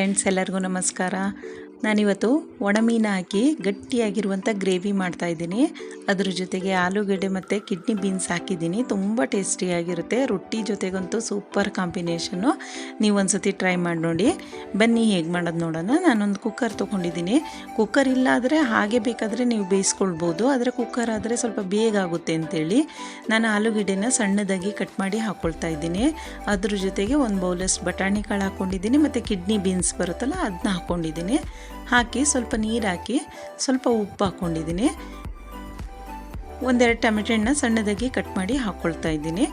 Friends, ಎಲ್ಲರಿಗೂ ನಮಸ್ಕಾರ. ನಾನಿವತ್ತು ಒಣಮೀನು ಹಾಕಿ ಗಟ್ಟಿಯಾಗಿರುವಂಥ ಗ್ರೇವಿ ಮಾಡ್ತಾಯಿದ್ದೀನಿ. ಅದ್ರ ಜೊತೆಗೆ ಆಲೂಗಡ್ಡೆ ಮತ್ತು ಕಿಡ್ನಿ ಬೀನ್ಸ್ ಹಾಕಿದ್ದೀನಿ. ತುಂಬ ಟೇಸ್ಟಿಯಾಗಿರುತ್ತೆ. ರೊಟ್ಟಿ ಜೊತೆಗಂತೂ ಸೂಪರ್ ಕಾಂಬಿನೇಷನ್ನು. ನೀವು ಒಂದು ಸತಿ ಟ್ರೈ ಮಾಡಿ ನೋಡಿ. ಬನ್ನಿ ಹೇಗೆ ಮಾಡೋದು ನೋಡೋಣ. ನಾನೊಂದು ಕುಕ್ಕರ್ ತೊಗೊಂಡಿದ್ದೀನಿ. ಕುಕ್ಕರ್ ಇಲ್ಲ ಆದರೆ ಹಾಗೆ ಬೇಕಾದರೆ ನೀವು ಬೇಯಿಸ್ಕೊಳ್ಬೋದು, ಆದರೆ ಕುಕ್ಕರ್ ಆದರೆ ಸ್ವಲ್ಪ ಬೇಗ ಆಗುತ್ತೆ ಅಂತೇಳಿ ನಾನು ಆಲೂಗಡ್ಡೆನ ಸಣ್ಣದಾಗಿ ಕಟ್ ಮಾಡಿ ಹಾಕ್ಕೊಳ್ತಾ ಇದ್ದೀನಿ. ಅದ್ರ ಜೊತೆಗೆ ಒಂದು ಬೌಲಷ್ಟು ಬಟಾಣಿ ಕಾಳು ಹಾಕ್ಕೊಂಡಿದ್ದೀನಿ ಮತ್ತು ಕಿಡ್ನಿ ಬೀನ್ಸ್ ಬರುತ್ತಲ್ಲ ಅದನ್ನ ಹಾಕ್ಕೊಂಡಿದ್ದೀನಿ. ಹಾಕಿ ಸ್ವಲ್ಪ ನೀರು ಹಾಕಿ ಸ್ವಲ್ಪ ಉಪ್ಪು ಹಾಕ್ಕೊಂಡಿದ್ದೀನಿ. ಒಂದೆರಡು ಟೊಮೆಟೊ ಹಣ್ಣು ಸಣ್ಣದಾಗಿ ಕಟ್ ಮಾಡಿ ಹಾಕ್ಕೊಳ್ತಾ ಇದ್ದೀನಿ.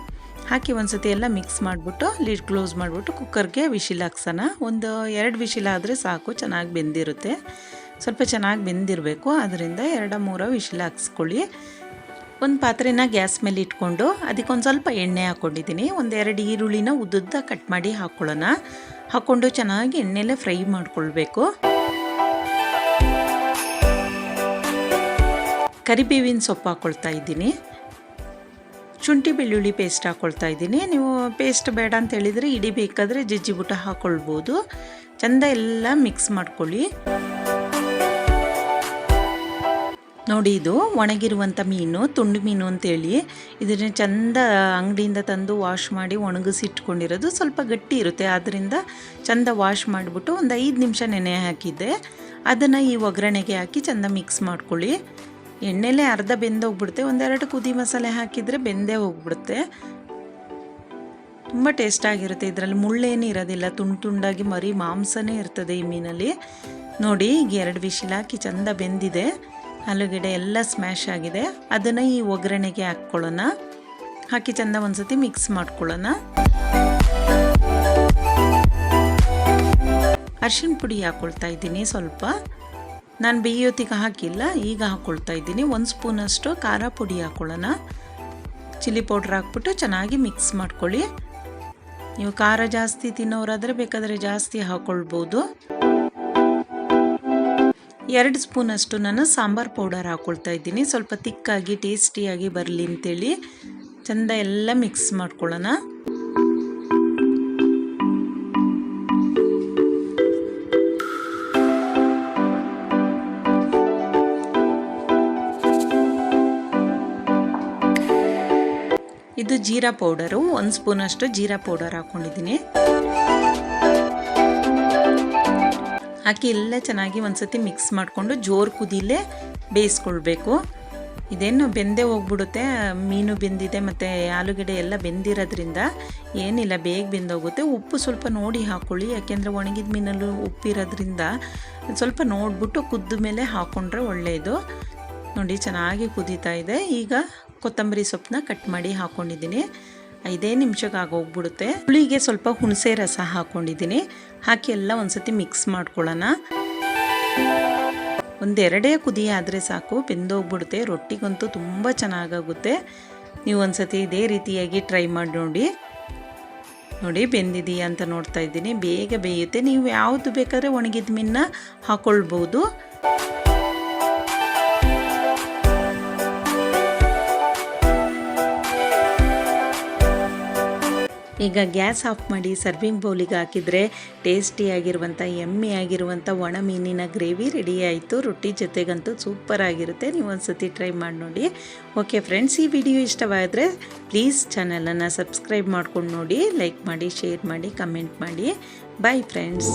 ಹಾಕಿ ಒಂದು ಸತಿ ಎಲ್ಲ ಮಿಕ್ಸ್ ಮಾಡಿಬಿಟ್ಟು ಲಿಡ್ ಕ್ಲೋಸ್ ಮಾಡಿಬಿಟ್ಟು ಕುಕ್ಕರ್ಗೆ ವಿಶಿಲ್ ಹಾಕ್ಸೋಣ. ಒಂದು 2 ವಿಶಿಲ್ ಆದರೆ ಸಾಕು, ಚೆನ್ನಾಗಿ ಬೆಂದಿರುತ್ತೆ. ಸ್ವಲ್ಪ ಚೆನ್ನಾಗಿ ಬೆಂದಿರಬೇಕು, ಅದರಿಂದ 2-3 ವಿಶಿಲ್ ಹಾಕ್ಸ್ಕೊಳ್ಳಿ. ಒಂದು ಪಾತ್ರೆನ ಗ್ಯಾಸ್ ಮೇಲೆ ಇಟ್ಕೊಂಡು ಅದಕ್ಕೊಂದು ಸ್ವಲ್ಪ ಎಣ್ಣೆ ಹಾಕ್ಕೊಂಡಿದ್ದೀನಿ. 1-2 ಈರುಳ್ಳಿನ ಉದ್ದುದ್ದ ಕಟ್ ಮಾಡಿ ಹಾಕ್ಕೊಳ್ಳೋಣ. ಹಾಕ್ಕೊಂಡು ಚೆನ್ನಾಗಿ ಎಣ್ಣೆಲೇ ಫ್ರೈ ಮಾಡ್ಕೊಳ್ಬೇಕು. ಕರಿಬೇವಿನ ಸೊಪ್ಪು ಹಾಕ್ಕೊಳ್ತಾ ಇದ್ದೀನಿ. ಶುಂಠಿ ಬೆಳ್ಳುಳ್ಳಿ ಪೇಸ್ಟ್ ಹಾಕ್ಕೊಳ್ತಾ ಇದ್ದೀನಿ. ನೀವು ಪೇಸ್ಟ್ ಬೇಡ ಅಂತ ಹೇಳಿದರೆ ಇಡೀ ಬೇಕಾದರೆ ಜಜ್ಜಿಬಿಟ್ಟು ಹಾಕ್ಕೊಳ್ಬೋದು. ಚೆಂದ ಎಲ್ಲ ಮಿಕ್ಸ್ ಮಾಡ್ಕೊಳ್ಳಿ. ನೋಡಿ, ಇದು ಒಣಗಿರುವಂಥ ಮೀನು, ತುಂಡು ಮೀನು ಅಂತೇಳಿ. ಇದನ್ನು ಚೆಂದ ಅಂಗಡಿಯಿಂದ ತಂದು ವಾಶ್ ಮಾಡಿ ಒಣಗಿಸಿಟ್ಕೊಂಡಿರೋದು. ಸ್ವಲ್ಪ ಗಟ್ಟಿ ಇರುತ್ತೆ, ಆದ್ದರಿಂದ ಚೆಂದ ವಾಶ್ ಮಾಡಿಬಿಟ್ಟು ಒಂದು 5 ನಿಮಿಷ ನೆನೆ ಹಾಕಿದ್ದೆ. ಅದನ್ನು ಈ ಒಗ್ಗರಣೆಗೆ ಹಾಕಿ ಚೆಂದ ಮಿಕ್ಸ್ ಮಾಡ್ಕೊಳ್ಳಿ. ಎಣ್ಣೆಲೇ ಅರ್ಧ ಬೆಂದೋಗ್ಬಿಡುತ್ತೆ. 1-2 ಕುದಿ ಮಸಾಲೆ ಹಾಕಿದರೆ ಬೆಂದೇ ಹೋಗ್ಬಿಡುತ್ತೆ. ತುಂಬ ಟೇಸ್ಟಾಗಿರುತ್ತೆ. ಇದರಲ್ಲಿ ಮುಳ್ಳೇನು ಇರೋದಿಲ್ಲ, ತುಂಡಾಗಿ ಮರಿ ಮಾಂಸನೇ ಇರ್ತದೆ ಈ ಮೀನಲ್ಲಿ. ನೋಡಿ, ಈಗ 2 ವಿಶಿಲ್ ಹಾಕಿ ಚೆಂದ ಬೆಂದಿದೆ. ಆಲೂಗಡ್ಡೆ ಎಲ್ಲ ಸ್ಮ್ಯಾಶ್ ಆಗಿದೆ. ಅದನ್ನು ಈ ಒಗ್ಗರಣೆಗೆ ಹಾಕ್ಕೊಳ್ಳೋಣ. ಹಾಕಿ ಚೆಂದ ಒಂದು ಸತಿ ಮಿಕ್ಸ್ ಮಾಡ್ಕೊಳ್ಳೋಣ. ಅರಿಶಿನ ಪುಡಿ ಹಾಕ್ಕೊಳ್ತಾ ಇದ್ದೀನಿ ಸ್ವಲ್ಪ. ನಾನು ಬೇಯೋತಿಗೆ ಹಾಕಿಲ್ಲ, ಈಗ ಹಾಕ್ಕೊಳ್ತಾ ಇದ್ದೀನಿ. 1 ಸ್ಪೂನಷ್ಟು ಖಾರ ಪುಡಿ ಹಾಕ್ಕೊಳ್ಳೋಣ. ಚಿಲ್ಲಿ ಪೌಡ್ರ್ ಹಾಕ್ಬಿಟ್ಟು ಚೆನ್ನಾಗಿ ಮಿಕ್ಸ್ ಮಾಡ್ಕೊಳ್ಳಿ. ನೀವು ಖಾರ ಜಾಸ್ತಿ ತಿನ್ನೋರಾದರೆ ಬೇಕಾದರೆ ಜಾಸ್ತಿ ಹಾಕ್ಕೊಳ್ಬೋದು. 2 ಸ್ಪೂನಷ್ಟು ನಾನು ಸಾಂಬಾರು ಪೌಡರ್ ಹಾಕ್ಕೊಳ್ತಾ ಇದ್ದೀನಿ. ಸ್ವಲ್ಪ ತಿಕ್ಕಾಗಿ ಟೇಸ್ಟಿಯಾಗಿ ಬರಲಿ ಅಂತೇಳಿ ಚೆಂದ ಎಲ್ಲ ಮಿಕ್ಸ್ ಮಾಡ್ಕೊಳ್ಳೋಣ. ಇದು ಜೀರಾ ಪೌಡರು, 1 ಸ್ಪೂನಷ್ಟು ಜೀರಾ ಪೌಡರ್ ಹಾಕ್ಕೊಂಡಿದ್ದೀನಿ. ಹಾಕಿ ಎಲ್ಲ ಚೆನ್ನಾಗಿ ಒಂದು ಸತಿ ಮಿಕ್ಸ್ ಮಾಡಿಕೊಂಡು ಜೋರು ಕುದಿಲೇ ಬೇಯಿಸ್ಕೊಳ್ಬೇಕು. ಇದೇನು ಬೆಂದೇ ಹೋಗ್ಬಿಡುತ್ತೆ, ಮೀನು ಬೆಂದಿದೆ ಮತ್ತು ಆಲೂಗಡ್ಡೆ ಎಲ್ಲ ಬೆಂದಿರೋದ್ರಿಂದ ಏನಿಲ್ಲ, ಬೇಗ ಬೆಂದೋಗುತ್ತೆ. ಉಪ್ಪು ಸ್ವಲ್ಪ ನೋಡಿ ಹಾಕ್ಕೊಳ್ಳಿ, ಯಾಕೆಂದರೆ ಒಣಗಿದ ಮೀನಲ್ಲೂ ಉಪ್ಪಿರೋದ್ರಿಂದ ಸ್ವಲ್ಪ ನೋಡಿಬಿಟ್ಟು ಕುದ್ದ ಮೇಲೆ ಹಾಕ್ಕೊಂಡ್ರೆ ಒಳ್ಳೆಯದು. ನೋಡಿ, ಚೆನ್ನಾಗಿ ಕುದೀತಾ ಇದೆ. ಈಗ ಕೊತ್ತಂಬರಿ ಸೊಪ್ಪನ್ನ ಕಟ್ ಮಾಡಿ ಹಾಕ್ಕೊಂಡಿದ್ದೀನಿ. 5 ನಿಮಿಷಕ್ಕೆ ಆಗೋಗ್ಬಿಡುತ್ತೆ. ಹುಳಿಗೆ ಸ್ವಲ್ಪ ಹುಣಸೆ ರಸ ಹಾಕ್ಕೊಂಡಿದ್ದೀನಿ. ಹಾಕಿ ಎಲ್ಲ ಒಂದು ಸತಿ ಮಿಕ್ಸ್ ಮಾಡ್ಕೊಳ್ಳೋಣ. 1-2 ಕುದಿ ಆದರೆ ಸಾಕು, ಬೆಂದೋಗ್ಬಿಡುತ್ತೆ. ರೊಟ್ಟಿಗಂತೂ ತುಂಬ ಚೆನ್ನಾಗಾಗುತ್ತೆ. ನೀವು ಒಂದು ಸತಿ ಇದೇ ರೀತಿಯಾಗಿ ಟ್ರೈ ಮಾಡಿ ನೋಡಿ. ನೋಡಿ, ಬೆಂದಿದೆಯಾ ಅಂತ ನೋಡ್ತಾ ಇದ್ದೀನಿ. ಬೇಗ ಬೇಯುತ್ತೆ. ನೀವು ಯಾವುದು ಬೇಕಾದರೆ ಒಣಗಿದ ಮೀನನ್ನ ಹಾಕ್ಕೊಳ್ಬೋದು. ಈಗ ಗ್ಯಾಸ್ ಆಫ್ ಮಾಡಿ ಸರ್ವಿಂಗ್ ಬೌಲಿಗೆ ಹಾಕಿದರೆ ಟೇಸ್ಟಿಯಾಗಿರುವಂಥ ಯಮ್ಮಿಯಾಗಿರುವಂಥ ಒಣ ಮೀನಿನ ಗ್ರೇವಿ ರೆಡಿ ಆಯಿತು. ರೊಟ್ಟಿ ಜೊತೆಗಂತೂ ಸೂಪರ್ ಆಗಿರುತ್ತೆ. ನೀವು ಒಂದು ಸತಿ ಟ್ರೈ ಮಾಡಿ ನೋಡಿ. ಓಕೆ ಫ್ರೆಂಡ್ಸ್, ಈ ವಿಡಿಯೋ ಇಷ್ಟವಾದರೆ ಪ್ಲೀಸ್ ಚಾನಲನ್ನು ಸಬ್ಸ್ಕ್ರೈಬ್ ಮಾಡ್ಕೊಂಡು ನೋಡಿ. ಲೈಕ್ ಮಾಡಿ, ಶೇರ್ ಮಾಡಿ, ಕಮೆಂಟ್ ಮಾಡಿ. Bye friends.